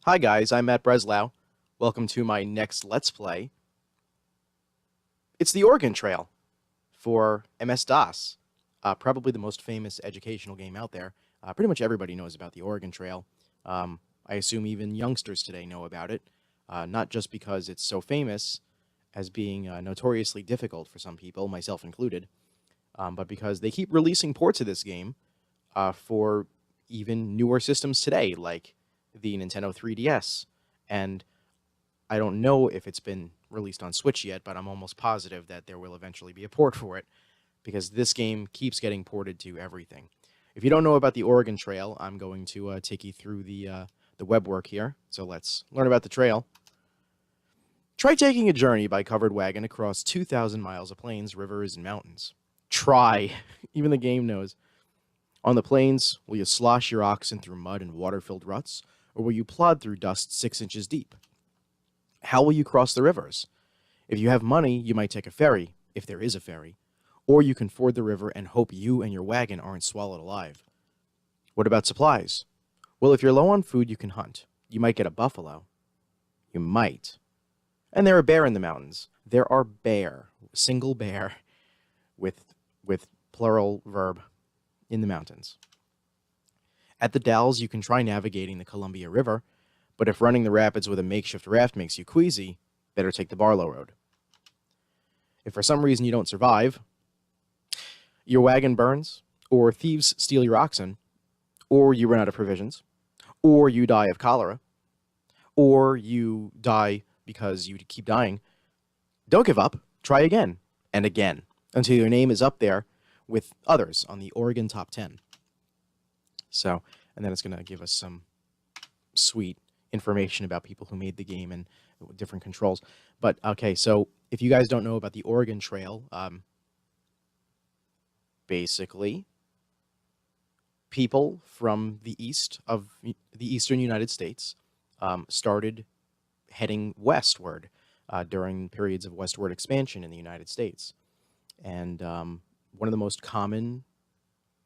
Hi guys, I'm Matt Breslau. Welcome to my next Let's Play. It's the Oregon Trail for MS-DOS, probably the most famous educational game out there. Pretty much everybody knows about the Oregon Trail. I assume even youngsters today know about it, not just because it's so famous as being notoriously difficult for some people, myself included, but because they keep releasing ports of this game for even newer systems today, like the Nintendo 3DS. And I don't know if it's been released on Switch yet, but I'm almost positive that there will eventually be a port for it, because this game keeps getting ported to everything. If you don't know about the Oregon Trail, I'm going to take you through the web work here. So let's learn about the trail. Try taking a journey by covered wagon across 2,000 miles of plains, rivers, and mountains. Try. Even the game knows. On the plains, will you slosh your oxen through mud and water-filled ruts, or will you plod through dust 6 inches deep? How will you cross the rivers? If you have money, you might take a ferry, if there is a ferry, or you can ford the river and hope you and your wagon aren't swallowed alive. What about supplies? Well, if you're low on food, you can hunt. You might get a buffalo. You might. And there are bear in the mountains. There are bear, single bear, with plural verb, in the mountains. At the Dalles, you can try navigating the Columbia River, but if running the rapids with a makeshift raft makes you queasy, better take the Barlow Road. If for some reason you don't survive, your wagon burns, or thieves steal your oxen, or you run out of provisions, or you die of cholera, or you die because you keep dying, don't give up. Try again and again until your name is up there with others on the Oregon Top 10. So, and then it's going to give us some sweet information about people who made the game and different controls. But, okay, so if you guys don't know about the Oregon Trail, basically, people from the east of the eastern United States started heading westward during periods of westward expansion in the United States. And one of the most common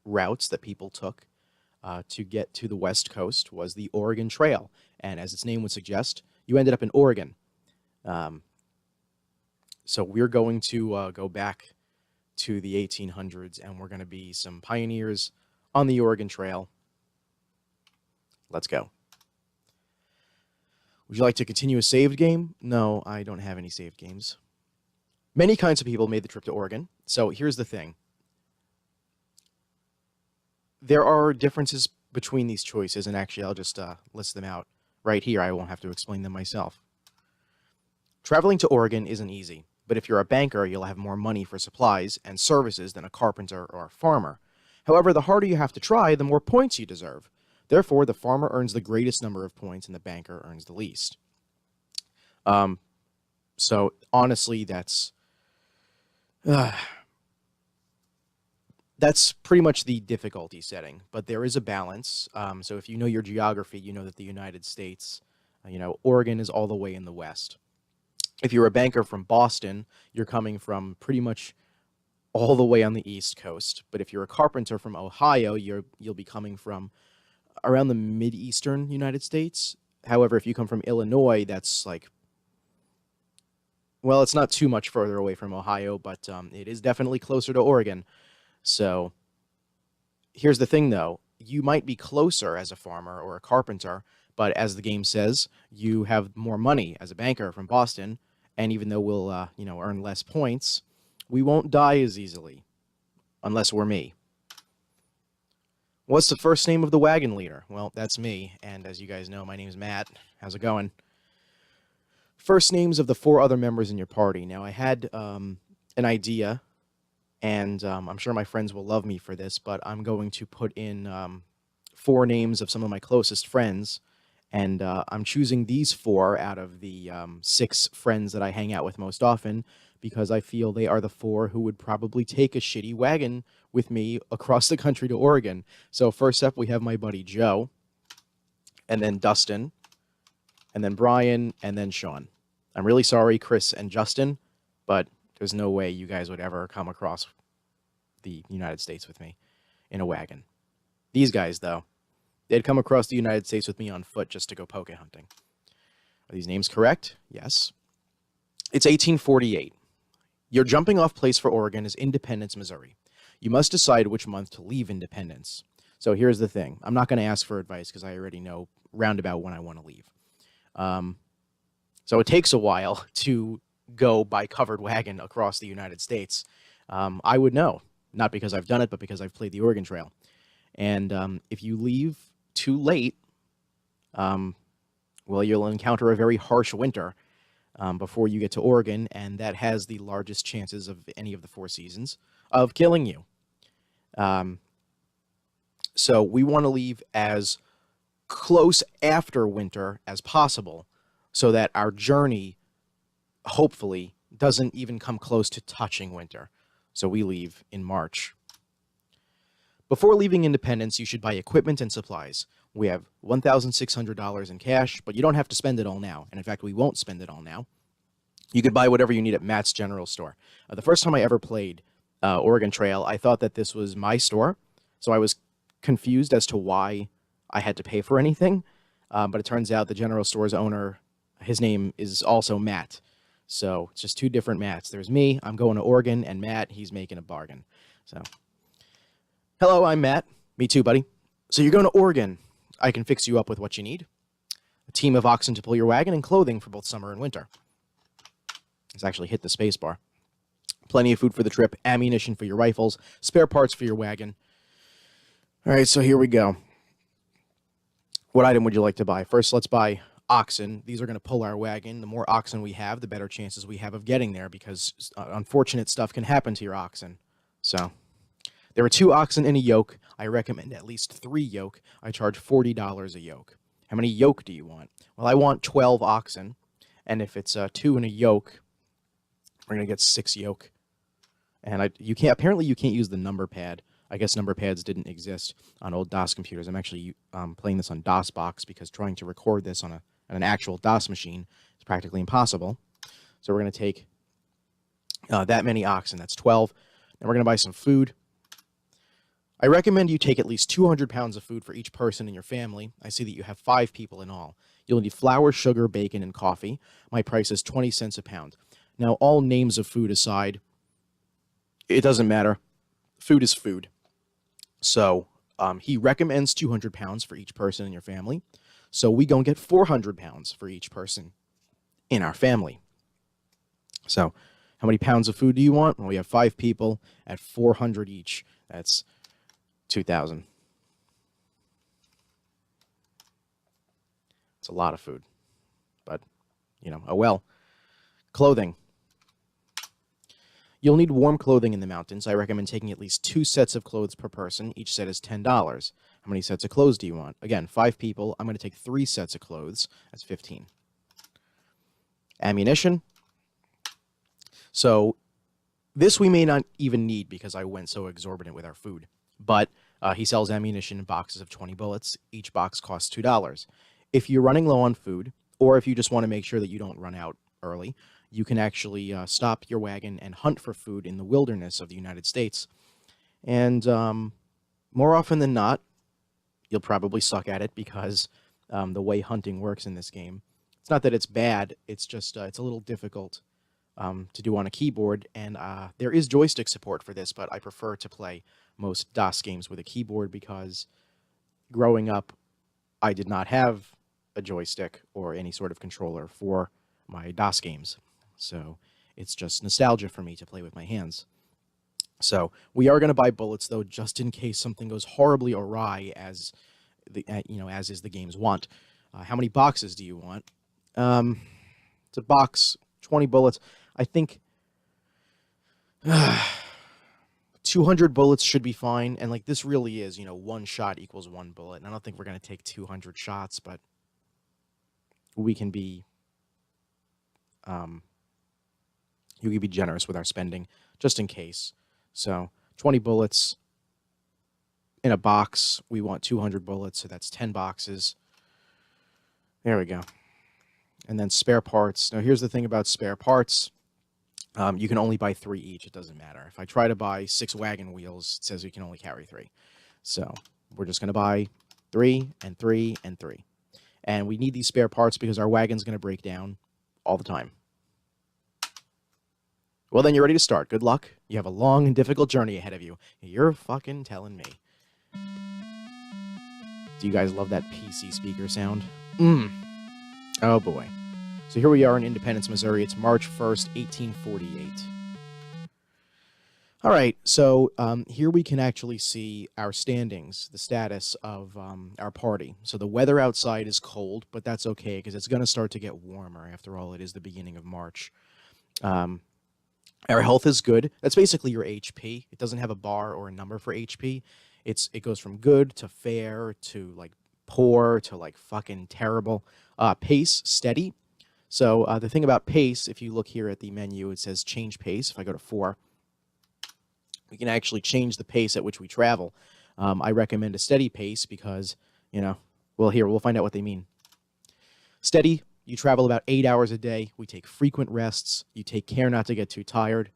routes that people took to get to the West Coast was the Oregon Trail. And as its name would suggest, you ended up in Oregon. So we're going to go back to the 1800s, and we're going to be some pioneers on the Oregon Trail. Let's go. Would you like to continue a saved game? No, I don't have any saved games. Many kinds of people made the trip to Oregon. So here's the thing. There are differences between these choices, and actually I'll just list them out right here. I won't have to explain them myself. Traveling to Oregon isn't easy, but if you're a banker, you'll have more money for supplies and services than a carpenter or a farmer. However, the harder you have to try, the more points you deserve. Therefore, the farmer earns the greatest number of points and the banker earns the least. So honestly, that's pretty much the difficulty setting, but there is a balance. So if you know your geography, you know that the United States, Oregon is all the way in the west. If you're a banker from Boston, you're coming from pretty much all the way on the East Coast. But if you're a carpenter from Ohio, you'll be coming from around the mid-eastern United States. However, if you come from Illinois, that's like, well, it's not too much further away from Ohio, but it is definitely closer to Oregon. So here's the thing, though. You might be closer as a farmer or a carpenter, but as the game says, you have more money as a banker from Boston, and even though we'll, earn less points, we won't die as easily, unless we're me. What's the first name of the wagon leader? Well, that's me, and as you guys know, my name's Matt. How's it going? First names of the 4 other members in your party. Now, I had an idea, and I'm sure my friends will love me for this, but I'm going to put in 4 names of some of my closest friends, and I'm choosing these 4 out of the 6 friends that I hang out with most often, because I feel they are the 4 who would probably take a shitty wagon with me across the country to Oregon. So first up, we have my buddy Joe, and then Dustin, and then Brian, and then Sean. I'm really sorry, Chris and Justin, but there's no way you guys would ever come across the United States with me in a wagon. These guys, though, They'd come across the United States with me on foot just to go poke hunting. Are these names correct? Yes. It's 1848. Your jumping off place for Oregon is Independence, Missouri. You must decide which month to leave Independence. So here's the thing. I'm not going to ask for advice because I already know roundabout when I want to leave. So it takes a while to go by covered wagon across the United States. I would know, not because I've done it, but because I've played the Oregon Trail. And if you leave too late, well, you'll encounter a very harsh winter before you get to Oregon, and that has the largest chances of any of the 4 seasons of killing you. So we want to leave as close after winter as possible so that our journey, hopefully, doesn't even come close to touching winter. So we leave in March. Before leaving Independence, you should buy equipment and supplies. We have $1,600 in cash, but you don't have to spend it all now. And in fact, we won't spend it all now. You could buy whatever you need at Matt's General Store. The first time I ever played Oregon Trail, I thought that this was my store. So I was confused as to why I had to pay for anything. But it turns out the General Store's owner, his name is also Matt. So it's just 2 different Matts. There's me, I'm going to Oregon, and Matt, he's making a bargain. So, hello, I'm Matt. Me too, buddy. So you're going to Oregon. I can fix you up with what you need. A team of oxen to pull your wagon and clothing for both summer and winter. Let's actually hit the space bar. Plenty of food for the trip, ammunition for your rifles, spare parts for your wagon. All right, so here we go. What item would you like to buy? First, let's buy oxen. These are going to pull our wagon. The more oxen we have, the better chances we have of getting there because unfortunate stuff can happen to your oxen. So there are 2 oxen in a yoke. I recommend at least 3 yoke. I charge $40 a yoke. How many yoke do you want? Well, I want 12 oxen. And if it's 2 in a yoke, we're going to get 6 yoke. And apparently you can't use the number pad. I guess number pads didn't exist on old DOS computers. I'm actually playing this on DOSBox because trying to record this on an actual DOS machine is practically impossible. So we're going to take that many oxen. That's 12. And we're going to buy some food. I recommend you take at least 200 pounds of food for each person in your family. I see that you have 5 people in all. You'll need flour, sugar, bacon, and coffee. My price is 20 cents a pound. Now, all names of food aside, it doesn't matter. Food is food. So he recommends 200 pounds for each person in your family. So we gonna get 400 pounds for each person in our family. So how many pounds of food do you want? Well, we have 5 people at 400 each. That's 2,000. It's a lot of food. But, oh well. Clothing. You'll need warm clothing in the mountains. I recommend taking at least 2 sets of clothes per person. Each set is $10. How many sets of clothes do you want? Again, 5 people. I'm going to take 3 sets of clothes. That's 15. Ammunition. So this we may not even need because I went so exorbitant with our food. But he sells ammunition in boxes of 20 bullets. Each box costs $2. If you're running low on food, or if you just want to make sure that you don't run out early, you can actually stop your wagon and hunt for food in the wilderness of the United States. And more often than not, you'll probably suck at it because the way hunting works in this game, it's not that it's bad, it's just it's a little difficult to do on a keyboard. And there is joystick support for this, but I prefer to play most DOS games with a keyboard because growing up, I did not have a joystick or any sort of controller for my DOS games. So it's just nostalgia for me to play with my hands. So we are going to buy bullets, though, just in case something goes horribly awry, as is the game's want. How many boxes do you want? It's a box, 20 bullets. I think 200 bullets should be fine. And this really is, 1 shot equals 1 bullet. And I don't think we're going to take 200 shots, but we can be you can be generous with our spending just in case. So 20 bullets in a box. We want 200 bullets, so that's 10 boxes. There we go. And then spare parts. Now here's the thing about spare parts. You can only buy 3 each. It doesn't matter. If I try to buy 6 wagon wheels, it says you can only carry 3. So we're just going to buy 3 and 3 and 3. And we need these spare parts because our wagon's going to break down all the time. Well, then you're ready to start. Good luck. You have a long and difficult journey ahead of you. You're fucking telling me. Do you guys love that PC speaker sound? Oh, boy. So here we are in Independence, Missouri. It's March 1st, 1848. All right, so here we can actually see our standings, the status of our party. So the weather outside is cold, but that's okay because it's going to start to get warmer. After all, it is the beginning of March. Our health is good. That's basically your HP. It doesn't have a bar or a number for HP. It goes from good to fair to like poor to like fucking terrible. Pace, steady. So the thing about pace, if you look here at the menu, it says change pace. If I go to 4, we can actually change the pace at which we travel. I recommend a steady pace because, you know, well, here, we'll find out what they mean. Steady, you travel about 8 hours a day. We take frequent rests. You take care not to get too tired.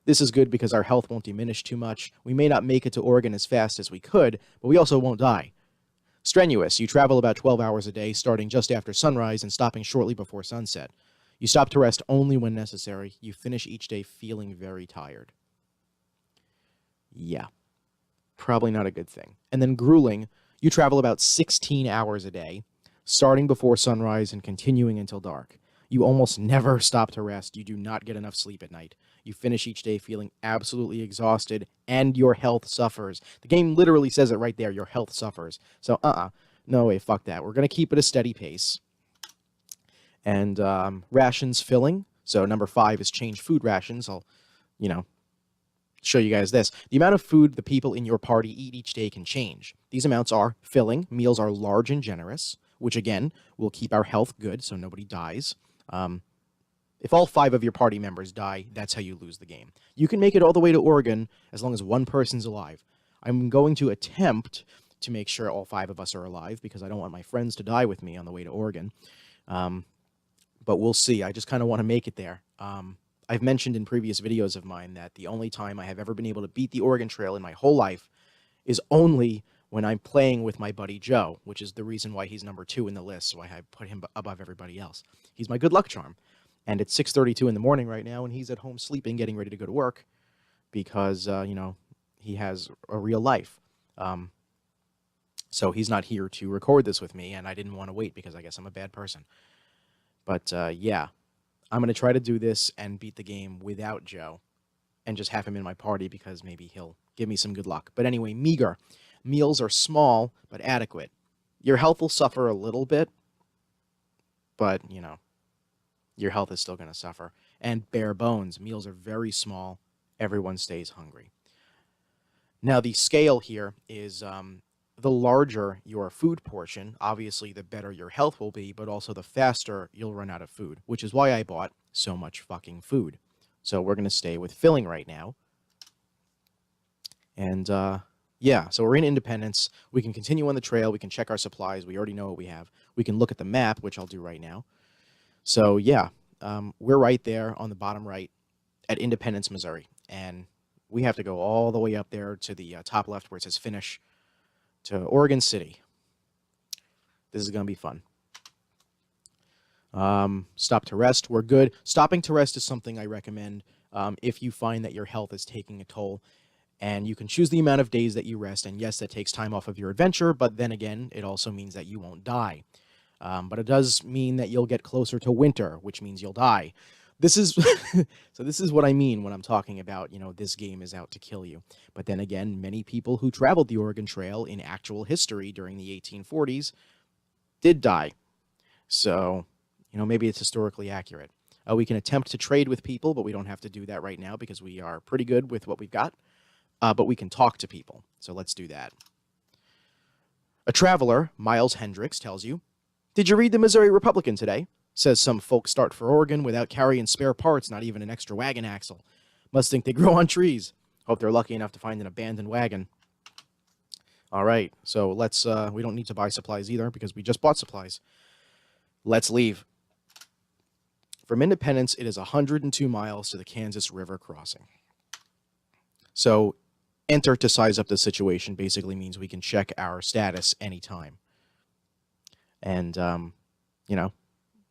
This is good because our health won't diminish too much. We may not make it to Oregon as fast as we could, but we also won't die. Strenuous, you travel about 12 hours a day, starting just after sunrise and stopping shortly before sunset. You stop to rest only when necessary. You finish each day feeling very tired. Yeah, probably not a good thing. And then grueling, you travel about 16 hours a day, starting before sunrise and continuing until dark. You almost never stop to rest. You do not get enough sleep at night. You finish each day feeling absolutely exhausted, and your health suffers. The game literally says it right there, your health suffers. So, no way, fuck that. We're going to keep it a steady pace. And rations filling. So number 5 is change food rations. I'll, show you guys this. The amount of food the people in your party eat each day can change. These amounts are filling. Meals are large and generous, which again will keep our health good so nobody dies. If all 5 of your party members die, that's how you lose the game. You can make it all the way to Oregon as long as one person's alive. I'm going to attempt to make sure all 5 of us are alive because I don't want my friends to die with me on the way to Oregon. But we'll see. I just kind of want to make it there. I've mentioned in previous videos of mine that the only time I have ever been able to beat the Oregon Trail in my whole life is only when I'm playing with my buddy Joe, which is the reason why he's number 2 in the list, so I put him above everybody else. He's my good luck charm. And it's 6:32 in the morning right now, and he's at home sleeping, getting ready to go to work because, he has a real life. So he's not here to record this with me, and I didn't want to wait because I guess I'm a bad person. But, yeah, I'm going to try to do this and beat the game without Joe and just have him in my party because maybe he'll give me some good luck. But anyway, meager. Meals are small but adequate. Your health will suffer a little bit, but, your health is still going to suffer. And bare bones. Meals are very small. Everyone stays hungry. Now, the scale here is the larger your food portion, obviously the better your health will be, but also the faster you'll run out of food, which is why I bought so much fucking food. So we're going to stay with filling right now. And, yeah, so we're in Independence. We can continue on the trail. We can check our supplies. We already know what we have. We can look at the map, which I'll do right now. So, yeah, we're right there on the bottom right at Independence, Missouri. And we have to go all the way up there to the top left where it says finish to Oregon City. This is going to be fun. Stop to rest. We're good. Stopping to rest is something I recommend if you find that your health is taking a toll. And you can choose the amount of days that you rest. And yes, that takes time off of your adventure. But then again, it also means that you won't die. But it does mean that you'll get closer to winter, which means you'll die. This is so this is what I mean when I'm talking about, this game is out to kill you. But then again, many people who traveled the Oregon Trail in actual history during the 1840s did die. So, maybe it's historically accurate. We can attempt to trade with people, but we don't have to do that right now because we are pretty good with what we've got. But we can talk to people. So let's do that. A traveler, Miles Hendricks, tells you, "Did you read the Missouri Republican today? Says some folks start for Oregon without carrying spare parts, not even an extra wagon axle. Must think they grow on trees. Hope they're lucky enough to find an abandoned wagon." All right, so let's, we don't need to buy supplies either because we just bought supplies. Let's leave. From Independence, it is 102 miles to the Kansas River crossing. So enter to size up the situation basically means we can check our status anytime. And, you know,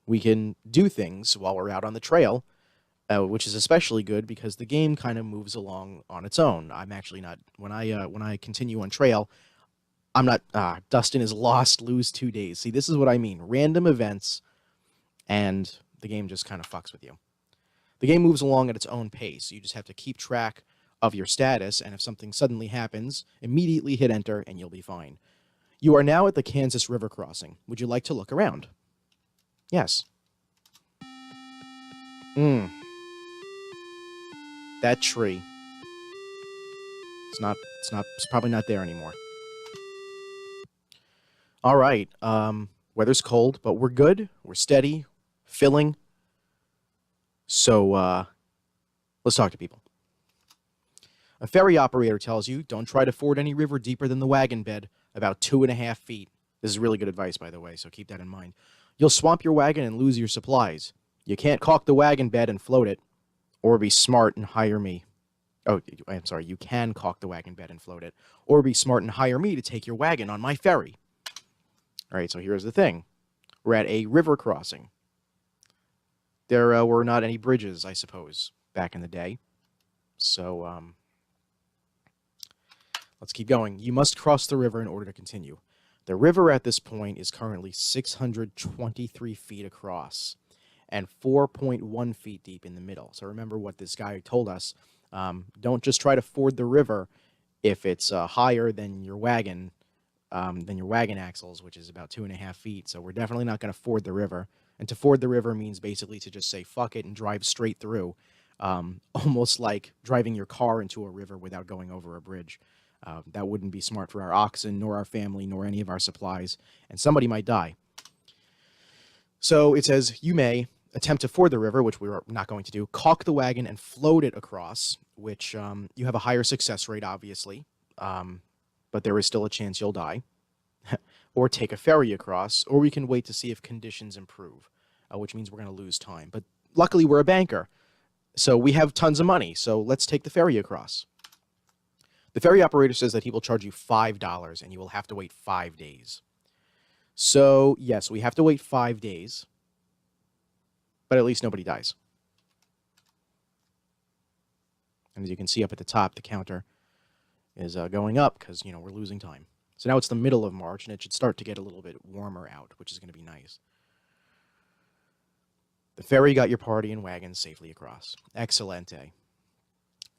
we can do things while we're out on the trail, which is especially good because the game kind of moves along on its own. I'm actually not, when I continue on trail, I'm not, Dustin is lost, lose 2 days. See, this is what I mean. Random events, and the game just kind of fucks with you. The game moves along at its own pace. You just have to keep track of your status, and if something suddenly happens, immediately hit enter, and you'll be fine. You are now at the Kansas River crossing. Would you like to look around? Yes. That tree. It's probably not there anymore. All right. Weather's cold, but we're good. We're steady, filling. So, let's talk to people. A ferry operator tells you, don't try to ford any river deeper than the wagon bed, about 2.5 feet. This is really good advice, by the way, so keep that in mind. You'll swamp your wagon and lose your supplies. You can't caulk the wagon bed and float it, or be smart and hire me. Oh, I'm sorry, you can caulk the wagon bed and float it, or be smart and hire me to take your wagon on my ferry. All right, so here's the thing. We're at a river crossing. There were not any bridges, I suppose, back in the day. So, let's keep going. You must cross the river in order to continue. The river at this point is currently 623 feet across and 4.1 feet deep in the middle. So remember what this guy told us. Don't just try to ford the river if it's higher than your wagon axles, which is about 2.5 feet. So we're definitely not going to ford the river. And to ford the river means basically to just say fuck it and drive straight through, almost like driving your car into a river without going over a bridge. That wouldn't be smart for our oxen, nor our family, nor any of our supplies, and somebody might die. So it says you may attempt to ford the river, which we're not going to do, caulk the wagon and float it across, which you have a higher success rate, obviously, but there is still a chance you'll die. Or take a ferry across, or we can wait to see if conditions improve, which means we're going to lose time. But luckily, we're a banker, so we have tons of money, so let's take the ferry across. The ferry operator says that he will charge you $5, and you will have to wait 5 days. So, yes, we have to wait 5 days, but at least nobody dies. And as you can see up at the top, the counter is going up because, we're losing time. So now it's the middle of March, and it should start to get a little bit warmer out, which is going to be nice. The ferry got your party and wagons safely across. Excelente.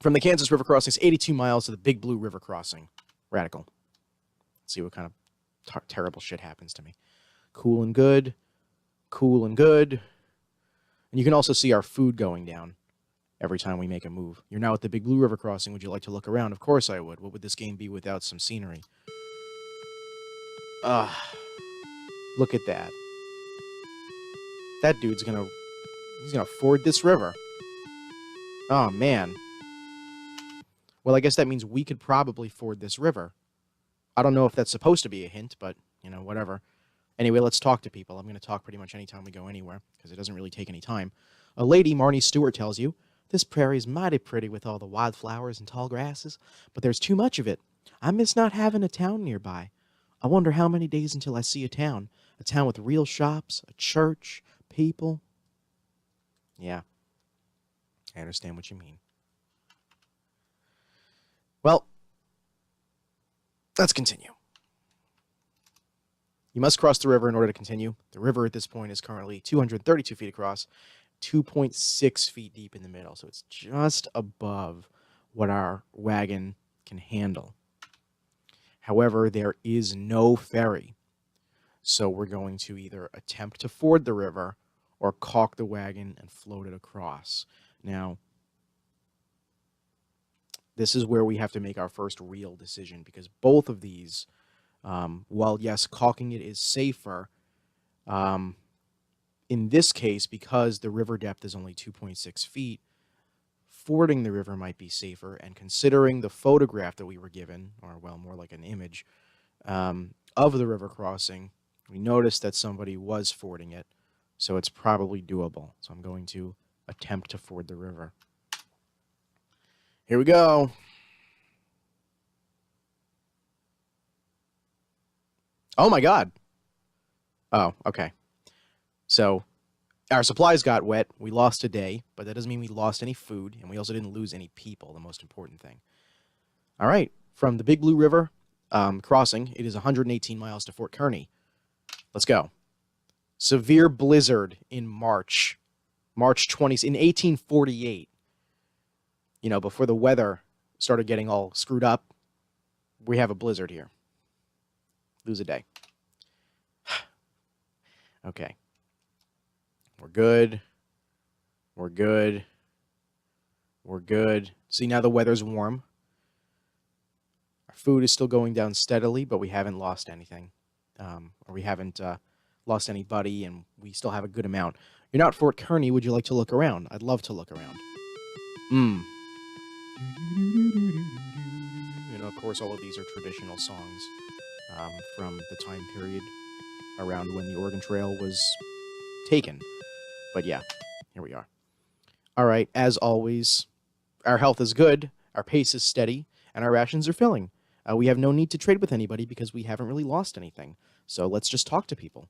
From the Kansas River crossing, it's 82 miles to the Big Blue River crossing. Radical. Let's see what kind of terrible shit happens to me. Cool and good. Cool and good. And you can also see our food going down every time we make a move. You're now at the Big Blue River crossing. Would you like to look around? Of course I would. What would this game be without some scenery? Look at that. That dude's he's gonna ford this river. Oh, man. Well, I guess that means we could probably ford this river. I don't know if that's supposed to be a hint, but, whatever. Anyway, let's talk to people. I'm going to talk pretty much anytime we go anywhere, because it doesn't really take any time. A lady, Marnie Stewart, tells you, this prairie's mighty pretty with all the wildflowers and tall grasses, but there's too much of it. I miss not having a town nearby. I wonder how many days until I see a town with real shops, a church, people. Yeah, I understand what you mean. Well, let's continue. You must cross the river in order to continue. The river at this point is currently 232 feet across, 2.6 feet deep in the middle, so it's just above what our wagon can handle. However, there is no ferry, so we're going to either attempt to ford the river or caulk the wagon and float it across. Now, this is where we have to make our first real decision, because both of these, while yes, caulking it is safer, in this case, because the river depth is only 2.6 feet, fording the river might be safer. And considering the photograph that we were given, or well, more like an image, of the river crossing, we noticed that somebody was fording it, so it's probably doable. So I'm going to attempt to ford the river. Here we go. Oh my God. Oh, okay. So our supplies got wet. We lost a day, but that doesn't mean we lost any food, and we also didn't lose any people, the most important thing. All right. From the Big Blue River crossing, it is 118 miles to Fort Kearny. Let's go. Severe blizzard in March 20th, in 1848. You know, before the weather started getting all screwed up, we have a blizzard here. Lose a day. Okay. We're good. We're good. We're good. See, now the weather's warm. Our food is still going down steadily, but we haven't lost anything. Or we haven't lost anybody, and we still have a good amount. You're not Fort Kearny. Would you like to look around? I'd love to look around. And of course, all of these are traditional songs from the time period around when the Oregon Trail was taken. But yeah, here we are. All right, as always, our health is good, our pace is steady, and our rations are filling. We have no need to trade with anybody because we haven't really lost anything. So let's just talk to people.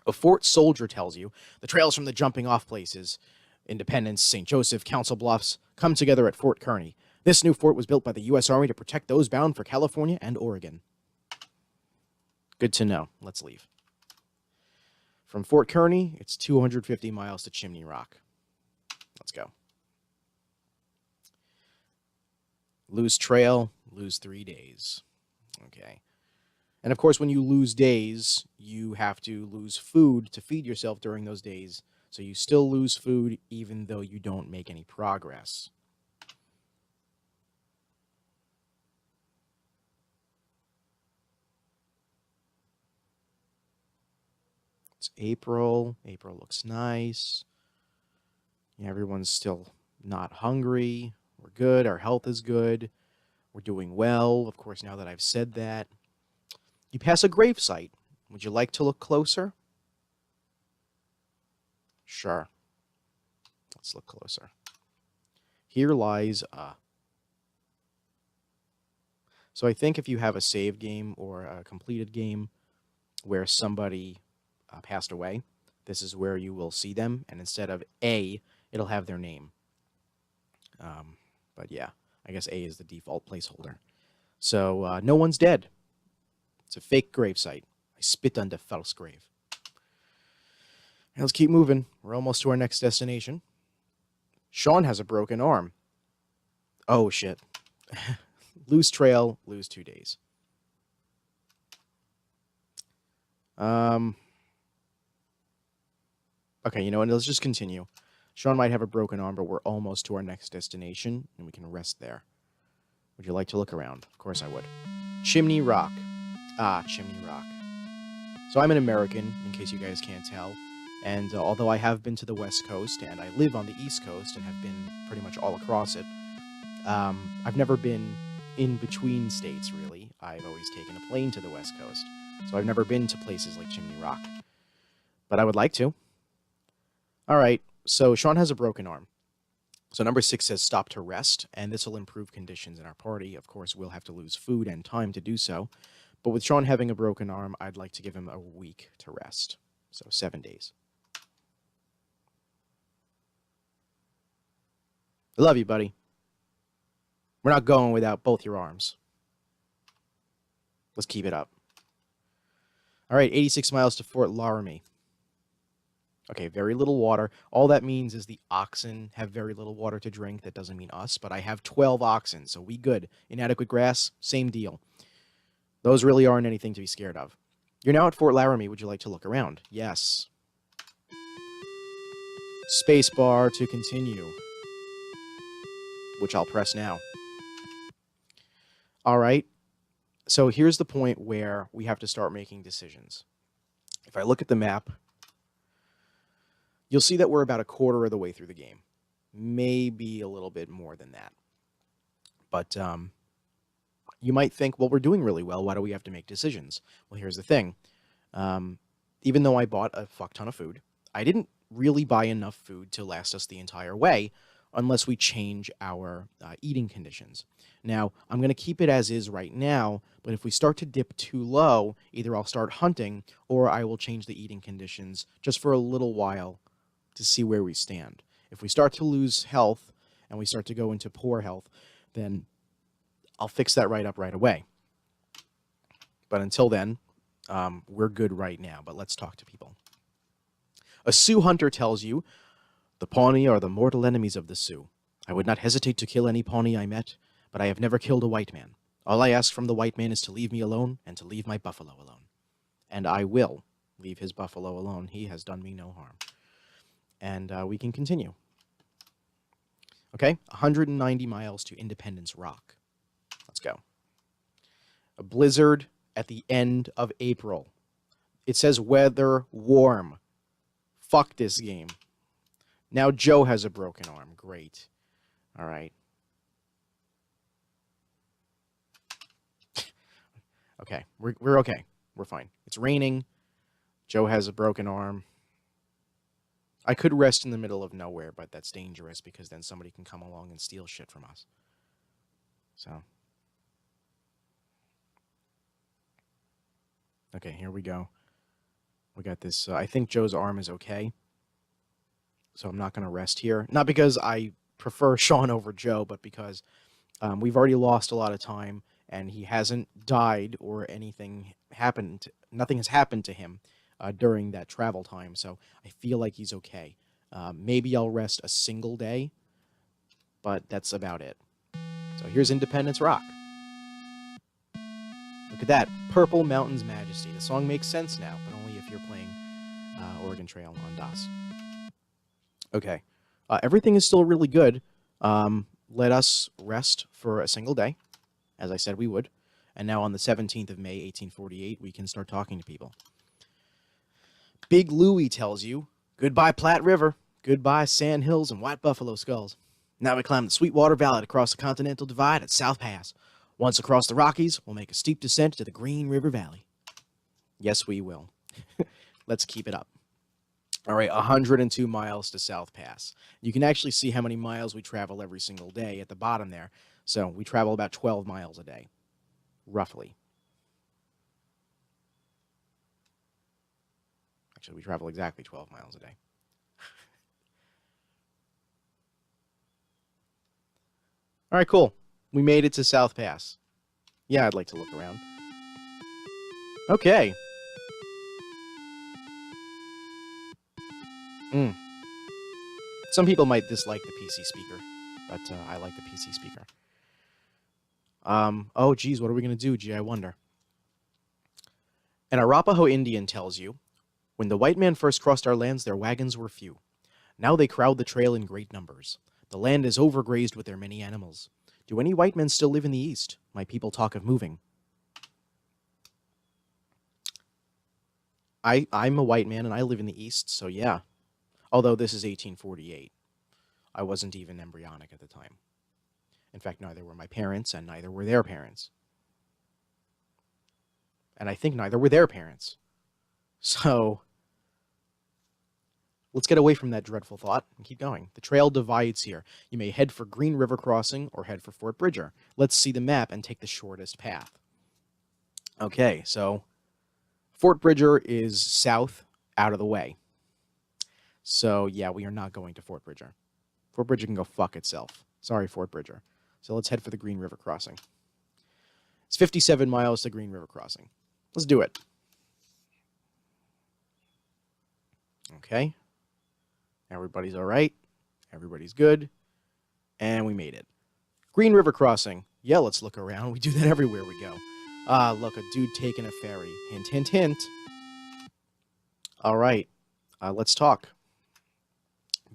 A fort soldier tells you the trails from the jumping off places, Independence, St. Joseph, Council Bluffs, come together at Fort Kearny. This new fort was built by the U.S. Army to protect those bound for California and Oregon. Good to know. Let's leave. From Fort Kearny, it's 250 miles to Chimney Rock. Let's go. Lose trail, lose 3 days. Okay. And of course, when you lose days, you have to lose food to feed yourself during those days. So you still lose food even though you don't make any progress. It's April. April looks nice. Yeah, everyone's still not hungry. We're good. Our health is good. We're doing well. Of course, now that I've said that. You pass a grave site. Would you like to look closer? Sure. Let's look closer. Here lies So I think if you have a save game or a completed game where somebody passed away, this is where you will see them. And instead of A, it'll have their name. But yeah, I guess A is the default placeholder. So no one's dead. It's a fake gravesite. I spit on the false grave. Now let's keep moving. We're almost to our next destination. Sean has a broken arm. Oh, shit. Lose trail, lose 2 days. Okay, you know what? Let's just continue. Sean might have a broken arm, but we're almost to our next destination, and we can rest there. Would you like to look around? Of course I would. Chimney Rock. Chimney Rock. So I'm an American, in case you guys can't tell. And although I have been to the West Coast, and I live on the East Coast, and have been pretty much all across it, I've never been in between states, really. I've always taken a plane to the West Coast. So I've never been to places like Chimney Rock. But I would like to. All right, so Sean has a broken arm. So number 6 says stop to rest, and this will improve conditions in our party. Of course, we'll have to lose food and time to do so. But with Sean having a broken arm, I'd like to give him a week to rest. So 7 days. I love you, buddy. We're not going without both your arms. Let's keep it up. All right, 86 miles to Fort Laramie. Okay, very little water. All that means is the oxen have very little water to drink. That doesn't mean us, but I have 12 oxen, so we good. Inadequate grass, same deal. Those really aren't anything to be scared of. You're now at Fort Laramie. Would you like to look around? Yes. Spacebar to continue, which I'll press now. All right. So here's the point where we have to start making decisions. If I look at the map, you'll see that we're about a quarter of the way through the game. Maybe a little bit more than that. But you might think, well, we're doing really well. Why do we have to make decisions? Well, here's the thing. Even though I bought a fuck ton of food, I didn't really buy enough food to last us the entire way unless we change our eating conditions. Now, I'm going to keep it as is right now, but if we start to dip too low, either I'll start hunting or I will change the eating conditions just for a little while to see where we stand. If we start to lose health and we start to go into poor health, then I'll fix that right up right away. But until then, we're good right now. But let's talk to people. A Sioux hunter tells you, the Pawnee are the mortal enemies of the Sioux. I would not hesitate to kill any Pawnee I met, but I have never killed a white man. All I ask from the white man is to leave me alone and to leave my buffalo alone. And I will leave his buffalo alone. He has done me no harm. And we can continue. Okay, 190 miles to Independence Rock. Let's go. A blizzard at the end of April. It says weather warm. Fuck this game. Now Joe has a broken arm. Great. All right. Okay, we're okay. We're fine. It's raining. Joe has a broken arm. I could rest in the middle of nowhere, but that's dangerous because then somebody can come along and steal shit from us. So. Okay, here we go. We got this. I think Joe's arm is okay. So I'm not going to rest here. Not because I prefer Sean over Joe, but because we've already lost a lot of time and he hasn't died or anything happened. Nothing has happened to him during that travel time. So I feel like he's okay. Maybe I'll rest a single day, but that's about it. So here's Independence Rock. Look at that. Purple Mountain's Majesty. The song makes sense now, but only if you're playing Oregon Trail on DOS. Okay. Everything is still really good. Let us rest for a single day, as I said we would. And now on the 17th of May, 1848, we can start talking to people. Big Louie tells you, goodbye Platte River, goodbye Sand Hills and White Buffalo Skulls. Now we climb the Sweetwater Valley to cross the Continental Divide at South Pass. Once across the Rockies, we'll make a steep descent to the Green River Valley. Yes, we will. Let's keep it up. All right, 102 miles to South Pass. You can actually see how many miles we travel every single day at the bottom there. So we travel about 12 miles a day, roughly. Actually, we travel exactly 12 miles a day. All right, cool. We made it to South Pass. Yeah, I'd like to look around. Okay. Some people might dislike the PC speaker, but I like the PC speaker. Oh, geez, what are we going to do? Gee, I wonder. An Arapaho Indian tells you, when the white man first crossed our lands, their wagons were few. Now they crowd the trail in great numbers. The land is overgrazed with their many animals. Do any white men still live in the East? My people talk of moving. I'm a white man and I live in the East, so yeah. Although this is 1848. I wasn't even embryonic at the time. In fact, neither were my parents and neither were their parents. And I think neither were their parents. So, let's get away from that dreadful thought and keep going. The trail divides here. You may head for Green River Crossing or head for Fort Bridger. Let's see the map and take the shortest path. Okay, so Fort Bridger is south, out of the way. So, yeah, we are not going to Fort Bridger. Fort Bridger can go fuck itself. Sorry, Fort Bridger. So let's head for the Green River Crossing. It's 57 miles to Green River Crossing. Let's do it. Okay. Everybody's all right. Everybody's good. And we made it. Green River Crossing. Yeah, let's look around. We do that everywhere we go. Look, a dude taking a ferry. Hint, hint, hint. All right. Let's talk.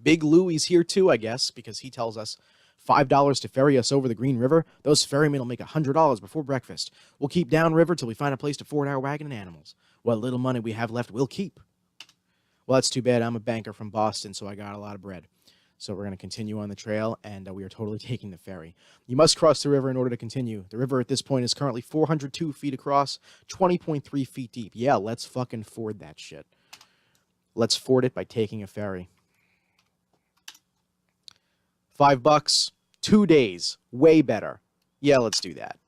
Big Louie's here too, I guess, because he tells us $5 to ferry us over the Green River. Those ferrymen will make $100 before breakfast. We'll keep downriver till we find a place to ford our wagon and animals. What little money we have left, we'll keep. Well, that's too bad. I'm a banker from Boston, so I got a lot of bread. So we're going to continue on the trail, and we are totally taking the ferry. You must cross the river in order to continue. The river at this point is currently 402 feet across, 20.3 feet deep. Yeah, let's fucking ford that shit. Let's ford it by taking a ferry. $5, 2 days, way better. Yeah, let's do that.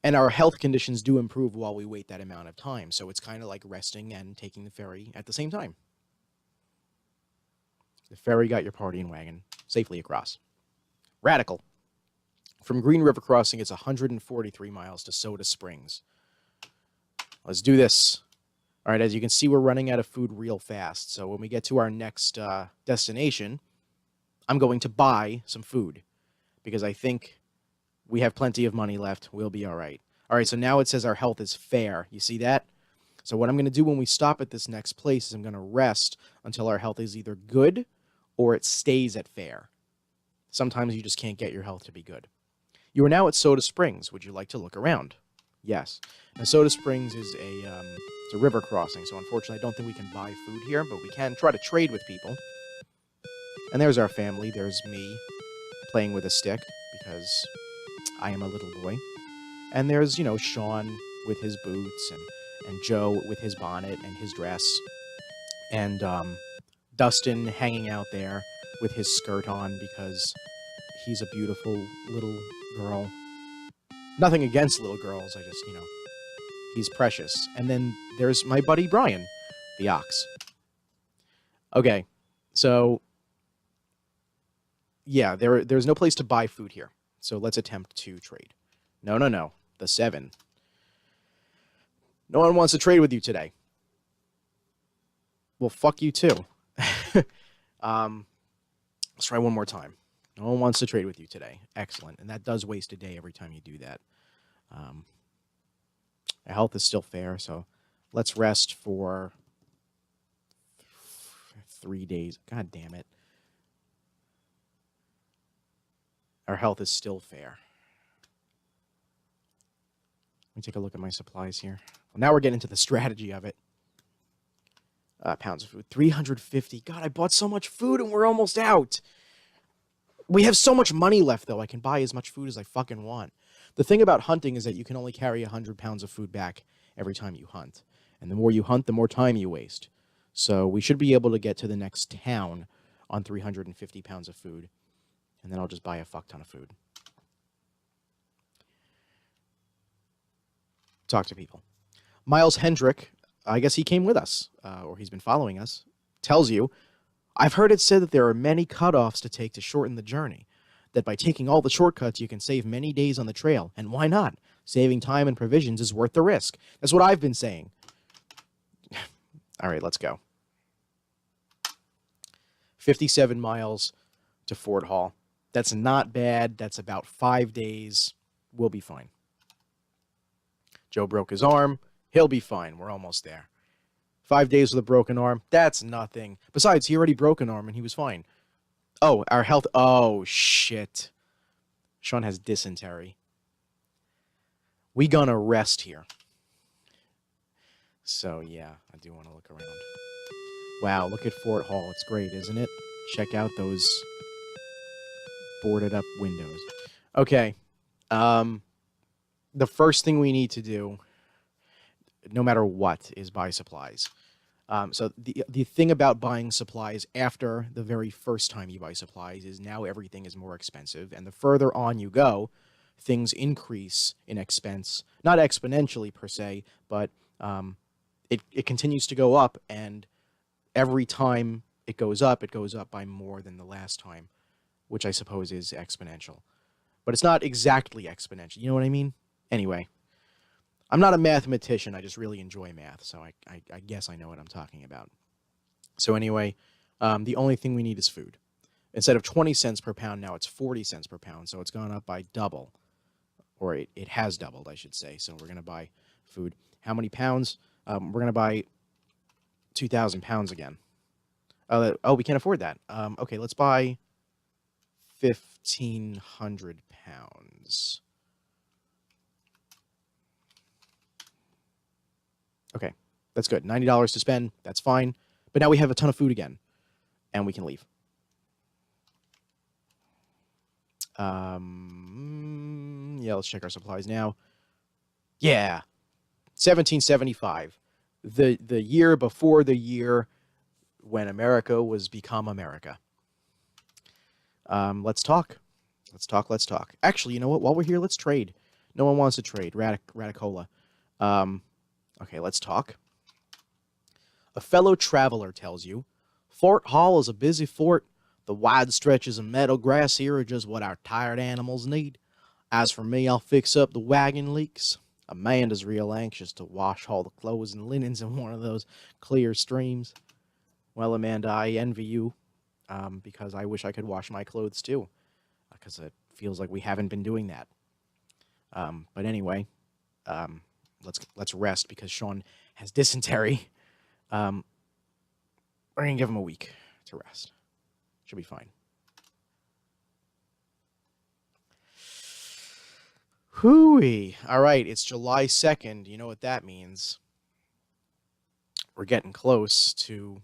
And our health conditions do improve while we wait that amount of time, so it's kind of like resting and taking the ferry at the same time. The ferry got your party and wagon safely across. Radical. From Green River Crossing, it's 143 miles to Soda Springs. Let's do this. All right, as you can see, we're running out of food real fast. So when we get to our next destination, I'm going to buy some food because I think we have plenty of money left. We'll be all right. All right, so now it says our health is fair. You see that? So what I'm going to do when we stop at this next place is I'm going to rest until our health is either good or it stays at fair. Sometimes you just can't get your health to be good. You are now at Soda Springs. Would you like to look around? Yes. Now, Soda Springs is it's a river crossing, so unfortunately I don't think we can buy food here, but we can try to trade with people. And there's our family. There's me playing with a stick because I am a little boy. And there's, you know, Sean with his boots and Joe with his bonnet and his dress. And Dustin hanging out there with his skirt on because he's a beautiful little girl. Nothing against little girls, I just, you know, he's precious. And then there's my buddy Brian, the ox. Okay, so yeah, there's no place to buy food here. So let's attempt to trade. No. The 7. No one wants to trade with you today. Well, fuck you too. Let's try one more time. No one wants to trade with you today. Excellent. And that does waste a day every time you do that. Our health is still fair, so let's rest for 3 days. God damn it. Our health is still fair. Let me take a look at my supplies here. Well, now we're getting into the strategy of it. Pounds of food. 350. God, I bought so much food and we're almost out. We have so much money left, though. I can buy as much food as I fucking want. The thing about hunting is that you can only carry 100 pounds of food back every time you hunt. And the more you hunt, the more time you waste. So we should be able to get to the next town on 350 pounds of food. And then I'll just buy a fuck ton of food. Talk to people. Miles Hendrick, I guess he came with us, or he's been following us, tells you, I've heard it said that there are many cutoffs to take to shorten the journey, that by taking all the shortcuts you can save many days on the trail, and why not? Saving time and provisions is worth the risk. That's what I've been saying. All right, let's go. 57 miles to Fort Hall. That's not bad. That's about 5 days. We'll be fine. Joe broke his arm. He'll be fine. We're almost there. 5 days with a broken arm. That's nothing. Besides, he already broke an arm and he was fine. Oh, our health. Oh, shit. Sean has dysentery. We gonna rest here. So, yeah, I do want to look around. Wow, look at Fort Hall. It's great, isn't it? Check out those boarded up windows. Okay. The first thing we need to do, no matter what, is buy supplies. So the thing about buying supplies after the very first time you buy supplies is now everything is more expensive. And the further on you go, things increase in expense. Not exponentially per se, but it continues to go up. And every time it goes up by more than the last time, which I suppose is exponential. But it's not exactly exponential. You know what I mean? Anyway, I'm not a mathematician. I just really enjoy math, so I guess I know what I'm talking about. So anyway, the only thing we need is food. Instead of 20 cents per pound, now it's 40 cents per pound, so it's gone up by double. Or it has doubled, I should say. So we're going to buy food. How many pounds? We're going to buy 2,000 pounds again. Oh, we can't afford that. Okay, let's buy 1,500 pounds. Okay, that's good. $90 to spend, that's fine. But now we have a ton of food again, and we can leave. Yeah, let's check our supplies now. Yeah, 1775. The year before the year when America was become America. Let's talk. Let's talk, let's talk. Actually, you know what? While we're here, let's trade. No one wants to trade. Radicola. Okay, let's talk. A fellow traveler tells you, Fort Hall is a busy fort. The wide stretches of meadow grass here are just what our tired animals need. As for me, I'll fix up the wagon leaks. Amanda's real anxious to wash all the clothes and linens in one of those clear streams. Well, Amanda, I envy you, because I wish I could wash my clothes too, because it feels like we haven't been doing that. But anyway, let's rest because Sean has dysentery. We're gonna give him a week to rest. Should be fine. Hooey. All right, it's July 2nd. You know what that means. We're getting close to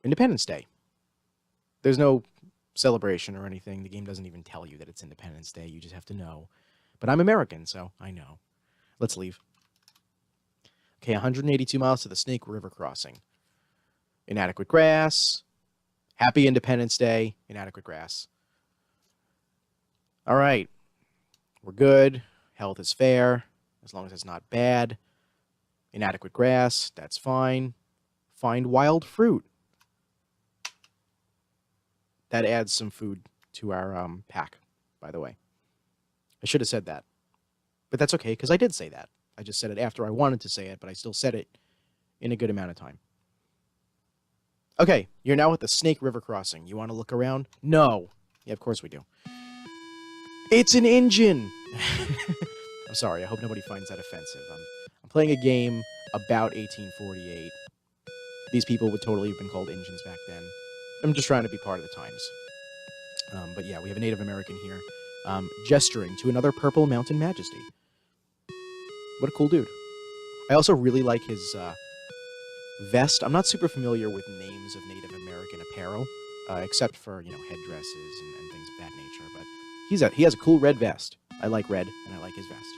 Independence Day. There's no celebration or anything. The game doesn't even tell you that it's Independence Day. You just have to know. But I'm American, so I know. Let's leave. Okay, 182 miles to the Snake River crossing. Inadequate grass. Happy Independence Day. Inadequate grass. All right. We're good. Health is fair, as long as it's not bad. Inadequate grass. That's fine. Find wild fruit. That adds some food to our pack, by the way. I should have said that. But that's okay, because I did say that. I just said it after I wanted to say it, but I still said it in a good amount of time. Okay, you're now at the Snake River crossing. You want to look around? No. Yeah, of course we do. It's an engine! I'm sorry, I hope nobody finds that offensive. I'm playing a game about 1848. These people would totally have been called engines back then. I'm just trying to be part of the times. But yeah, we have a Native American here, gesturing to another purple mountain majesty. What a cool dude. I also really like his vest. I'm not super familiar with names of Native American apparel, except for, headdresses and things of that nature. But he has a cool red vest. I like red, and I like his vest.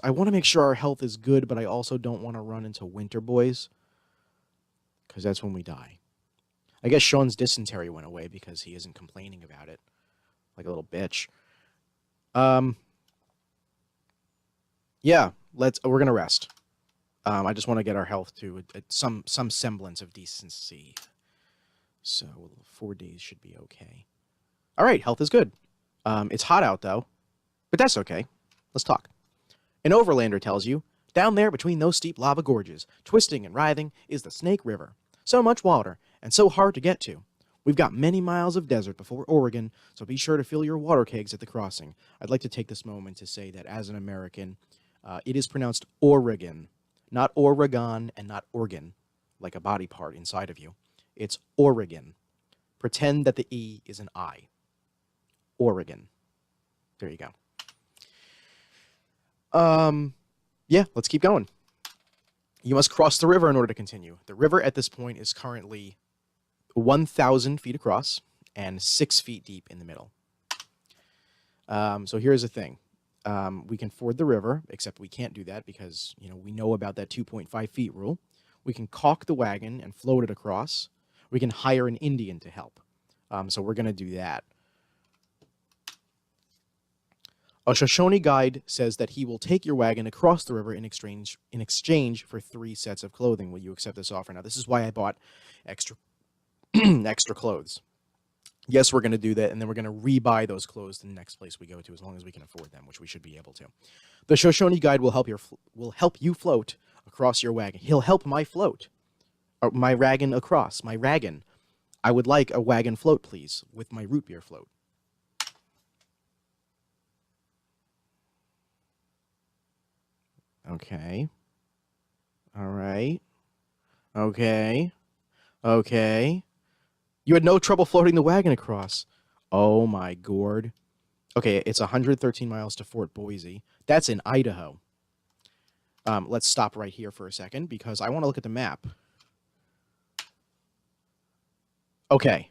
I want to make sure our health is good, but I also don't want to run into winter boys, because that's when we die. I guess Sean's dysentery went away because he isn't complaining about it, like a little bitch. Yeah, we're gonna rest. I just want to get our health to some semblance of decency. So 4 days should be okay. All right, health is good. It's hot out though, but that's okay. Let's talk. An overlander tells you, down there between those steep lava gorges, twisting and writhing, is the Snake River. So much water, and so hard to get to. We've got many miles of desert before Oregon, so be sure to fill your water kegs at the crossing. I'd like to take this moment to say that as an American, it is pronounced Oregon, not Oregon and not organ, like a body part inside of you. It's Oregon. Pretend that the E is an I. Oregon. There you go. Yeah, let's keep going. You must cross the river in order to continue. The river at this point is currently 1,000 feet across and 6 feet deep in the middle. So here's the thing. We can ford the river, except we can't do that because, we know about that 2.5 feet rule. We can caulk the wagon and float it across. We can hire an Indian to help. So we're going to do that. A Shoshone guide says that he will take your wagon across the river in exchange for 3 sets of clothing. Will you accept this offer? Now, this is why I bought extra clothes. Yes, we're going to do that, and then we're going to rebuy those clothes to the next place we go to, as long as we can afford them, which we should be able to. The Shoshone guide will help you float across your wagon. He'll help my float, or my wagon across. My wagon. I would like a wagon float, please, with my root beer float. Okay. All right. Okay. Okay. You had no trouble floating the wagon across. Oh, my gourd. Okay, it's 113 miles to Fort Boise. That's in Idaho. Let's stop right here for a second because I want to look at the map. Okay.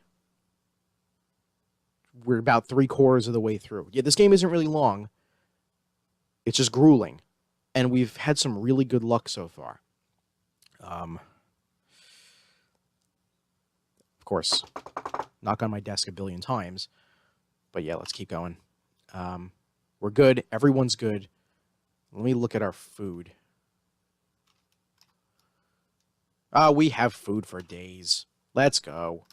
We're about 3/4 of the way through. Yeah, this game isn't really long. It's just grueling. And we've had some really good luck so far. Of course, knock on my desk a billion times. But yeah, let's keep going. We're good. Everyone's good. Let me look at our food. We have food for days. Let's go.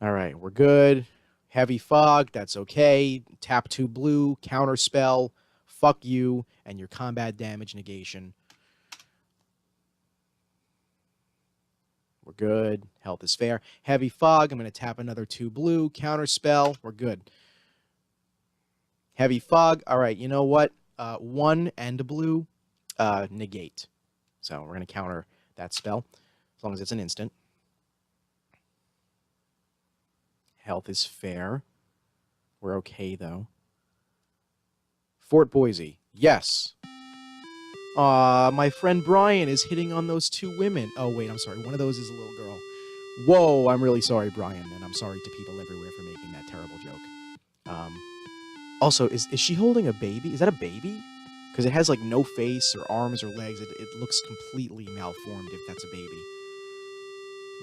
All right, we're good. Heavy fog, that's okay. Tap 2 blue, counter spell, fuck you, and your combat damage negation. We're good. Health is fair. Heavy fog, I'm going to tap another 2 blue, counter spell. We're good. Heavy fog, all right, you know what? 1 and blue, negate. So we're going to counter that spell, as long as it's an instant. Health is fair. We're okay, though. Fort Boise. Yes. My friend Brian is hitting on those 2 women. Oh, wait, I'm sorry. One of those is a little girl. Whoa, I'm really sorry, Brian, and I'm sorry to people everywhere for making that terrible joke. Also, is she holding a baby? Is that a baby? Because it has, like, no face or arms or legs. It looks completely malformed if that's a baby.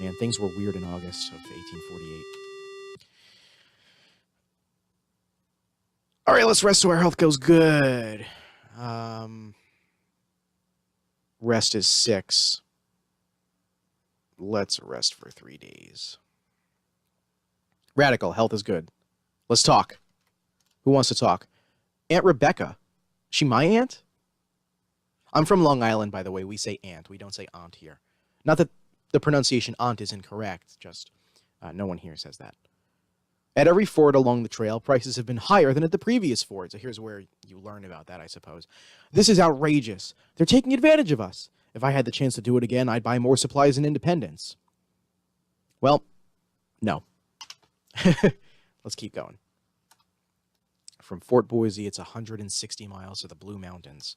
Man, things were weird in August of 1848. All right, let's rest so our health goes good. Rest is 6. Let's rest for 3 days. Radical, health is good. Let's talk. Who wants to talk? Aunt Rebecca. Is she my aunt? I'm from Long Island, by the way. We say aunt. We don't say aunt here. Not that the pronunciation aunt is incorrect, just no one here says that. At every ford along the trail, prices have been higher than at the previous ford. So here's where you learn about that, I suppose. This is outrageous. They're taking advantage of us. If I had the chance to do it again, I'd buy more supplies in Independence. Well, no. Let's keep going. From Fort Boise, it's 160 miles to the Blue Mountains.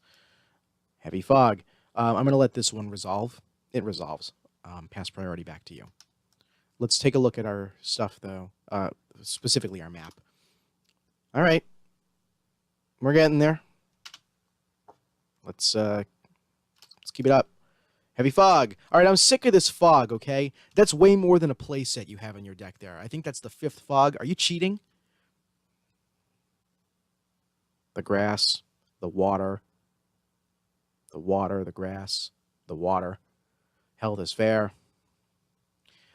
Heavy fog. I'm going to let this one resolve. It resolves. Pass priority back to you. Let's take a look at our stuff, though. Specifically our map. All right. We're getting there. Let's keep it up. Heavy fog. All right, I'm sick of this fog, okay? That's way more than a playset you have in your deck there. I think that's the 5th fog. Are you cheating? The grass, the water, the grass, the water. Health is fair.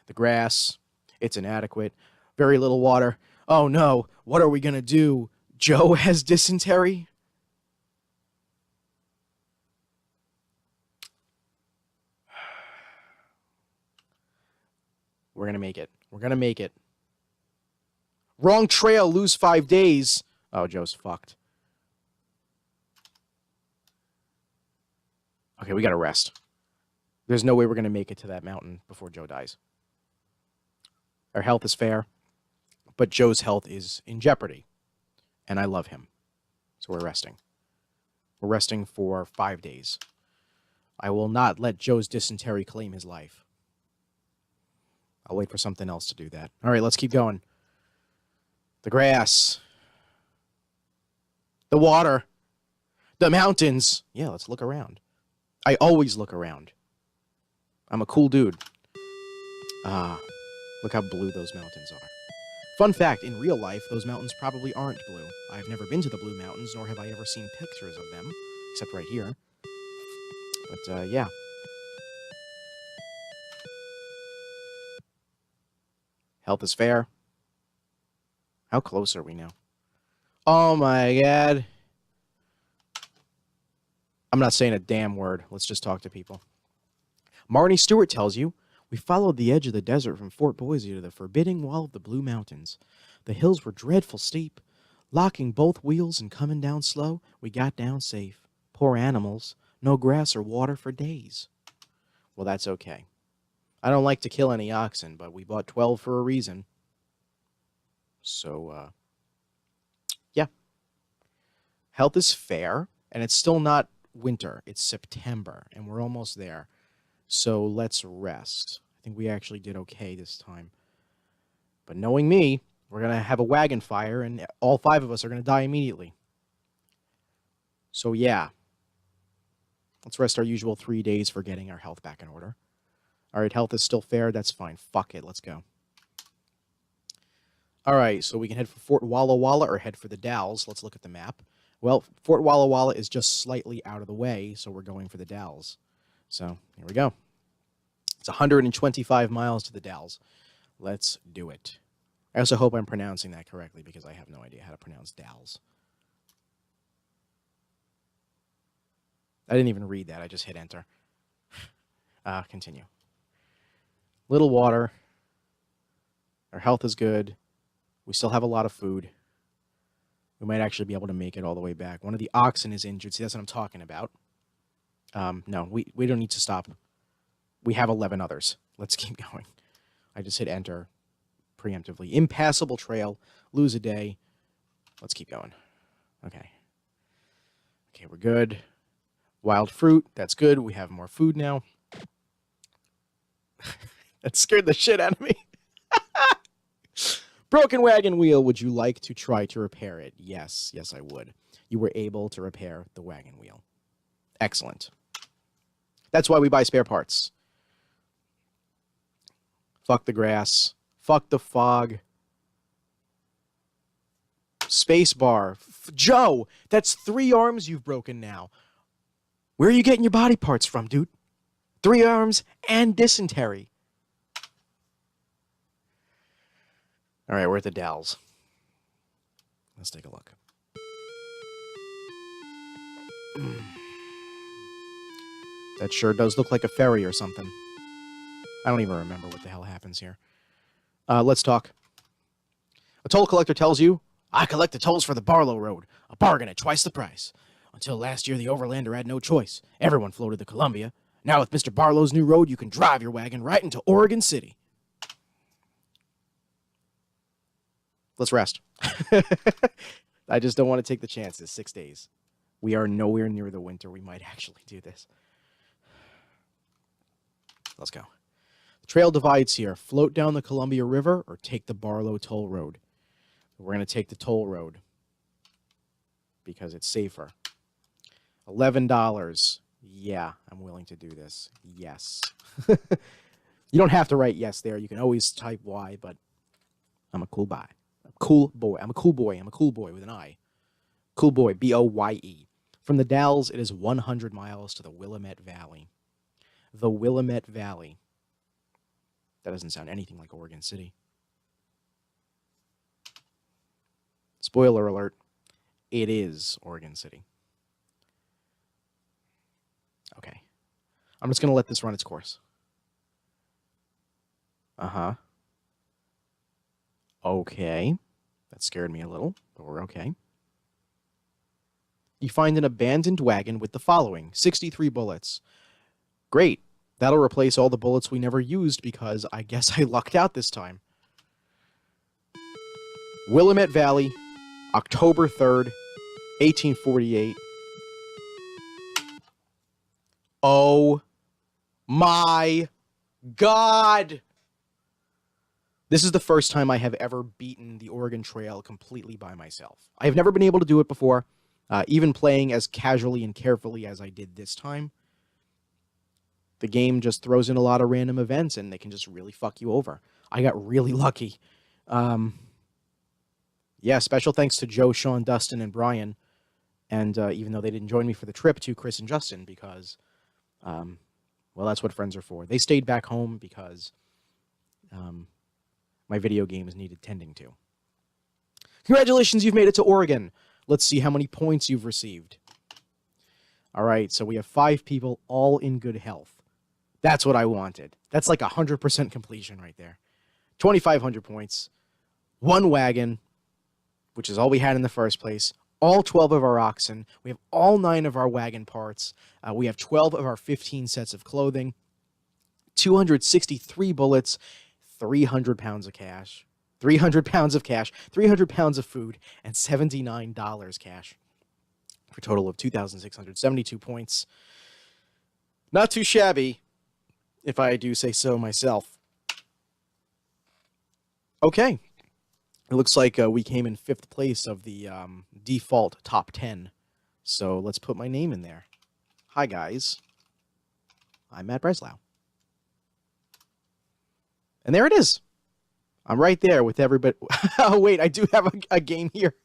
The grass, it's inadequate. Very little water. Oh no, what are we going to do? Joe has dysentery? We're going to make it. We're going to make it. Wrong trail, lose 5 days. Oh, Joe's fucked. Okay, we got to rest. There's no way we're going to make it to that mountain before Joe dies. Our health is fair, but Joe's health is in jeopardy, and I love him. So we're resting. We're resting for 5 days. I will not let Joe's dysentery claim his life. I'll wait for something else to do that. All right, let's keep going. The grass. The water. The mountains. Yeah, let's look around. I always look around. I'm a cool dude. Look how blue those mountains are. Fun fact, in real life, those mountains probably aren't blue. I've never been to the Blue Mountains, nor have I ever seen pictures of them, except right here. But, yeah. Health is fair. How close are we now? Oh my god. I'm not saying a damn word. Let's just talk to people. Marnie Stewart tells you, we followed the edge of the desert from Fort Boise to the forbidding wall of the Blue Mountains. The hills were dreadful steep. Locking both wheels and coming down slow, we got down safe. Poor animals. No grass or water for days. Well, that's okay. I don't like to kill any oxen, but we bought 12 for a reason. So, yeah. Health is fair, and it's still not winter. It's September, and we're almost there. So let's rest. I think we actually did okay this time. But knowing me, we're going to have a wagon fire, and all 5 of us are going to die immediately. So, yeah. Let's rest our usual 3 days for getting our health back in order. All right, health is still fair. That's fine. Fuck it. Let's go. All right, so we can head for Fort Walla Walla or head for the Dalles. Let's look at the map. Well, Fort Walla Walla is just slightly out of the way, so we're going for the Dalles. So here we go. It's 125 miles to the Dalles. Let's do it. I also hope I'm pronouncing that correctly because I have no idea how to pronounce Dalles. I didn't even read that. I just hit enter. Continue. Little water. Our health is good. We still have a lot of food. We might actually be able to make it all the way back. One of the oxen is injured. See, that's what I'm talking about. No, we don't need to stop. We have 11 others. Let's keep going. I just hit enter preemptively. Impassable trail. Lose a day. Let's keep going. Okay. Okay, we're good. Wild fruit. That's good. We have more food now. That scared the shit out of me. Broken wagon wheel. Would you like to try to repair it? Yes. Yes, I would. You were able to repair the wagon wheel. Excellent. That's why we buy spare parts. Fuck the grass. Fuck the fog. Space bar. Joe, that's 3 arms you've broken now. Where are you getting your body parts from, dude? 3 arms and dysentery. All right, we're at the Dalles. Let's take a look. That sure does look like a ferry or something. I don't even remember what the hell happens here. Let's talk. A toll collector tells you, I collect the tolls for the Barlow Road, a bargain at twice the price. Until last year, the Overlander had no choice. Everyone floated the Columbia. Now with Mr. Barlow's new road, you can drive your wagon right into Oregon City. Let's rest. I just don't want to take the chances. 6 days. We are nowhere near the winter. We might actually do this. Let's go. The trail divides here. Float down the Columbia River or take the Barlow Toll Road. We're going to take the toll road because it's safer. $11. Yeah, I'm willing to do this. Yes. You don't have to write yes there. You can always type Y, but I'm a cool boy. Cool boy. I'm a cool boy. I'm a cool boy with an I. Cool boy. B-O-Y-E. From the Dalles, it is 100 miles to the Willamette Valley. The Willamette Valley. That doesn't sound anything like Oregon City. Spoiler alert. It is Oregon City. Okay. I'm just going to let this run its course. Uh-huh. Okay. That scared me a little, but we're okay. You find an abandoned wagon with the following. 63 bullets. Great. That'll replace all the bullets we never used because I guess I lucked out this time. Willamette Valley, October 3rd, 1848. Oh my God! This is the first time I have ever beaten the Oregon Trail completely by myself. I have never been able to do it before, even playing as casually and carefully as I did this time. The game just throws in a lot of random events, and they can just really fuck you over. I got really lucky. Yeah, special thanks to Joe, Sean, Dustin, and Brian. And even though they didn't join me for the trip, to Chris and Justin, because, well, that's what friends are for. They stayed back home because my video games needed tending to. Congratulations, you've made it to Oregon. Let's see how many points you've received. All right, so we have 5 people all in good health. That's what I wanted. That's like 100% completion right there. 2,500 points. 1 wagon, which is all we had in the first place. All 12 of our oxen. We have all 9 of our wagon parts. We have 12 of our 15 sets of clothing. 263 bullets. 300 pounds of cash. 300 pounds of cash. 300 pounds of food. And $79 cash. For a total of 2,672 points. Not too shabby, if I do say so myself. Okay. It looks like we came in 5th place of the default top 10. So let's put my name in there. Hi, guys. I'm Matt Breslau. And there it is. I'm right there with everybody. Oh, wait, I do have a game here.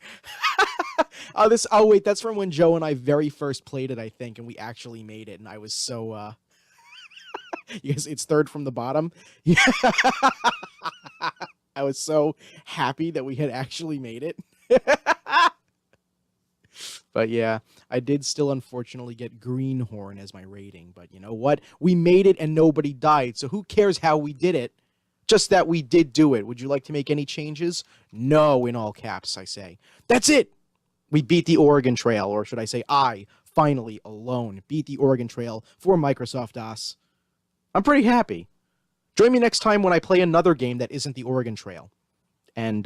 Oh, wait, that's from when Joe and I very first played it, I think, and we actually made it, and I was so, yes, it's third from the bottom. Yeah. I was so happy that we had actually made it. But yeah, I did still unfortunately get Greenhorn as my rating. But you know what? We made it and nobody died. So who cares how we did it? Just that we did do it. Would you like to make any changes? No, in all caps, I say. That's it. We beat the Oregon Trail, or should I say I, finally, alone, beat the Oregon Trail for Microsoft DOS. I'm pretty happy. Join me next time when I play another game that isn't the Oregon Trail. And,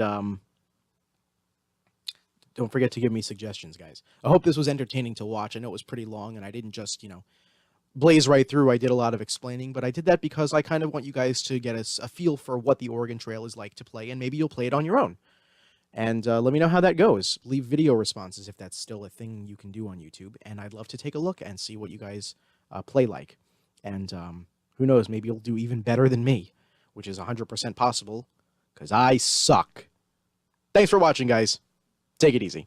don't forget to give me suggestions, guys. I hope this was entertaining to watch. I know it was pretty long, and I didn't just, blaze right through. I did a lot of explaining, but I did that because I kind of want you guys to get a feel for what the Oregon Trail is like to play, and maybe you'll play it on your own. And let me know how that goes. Leave video responses if that's still a thing you can do on YouTube, and I'd love to take a look and see what you guys play like. And who knows, maybe you'll do even better than me, which is 100% possible, because I suck. Thanks for watching, guys. Take it easy.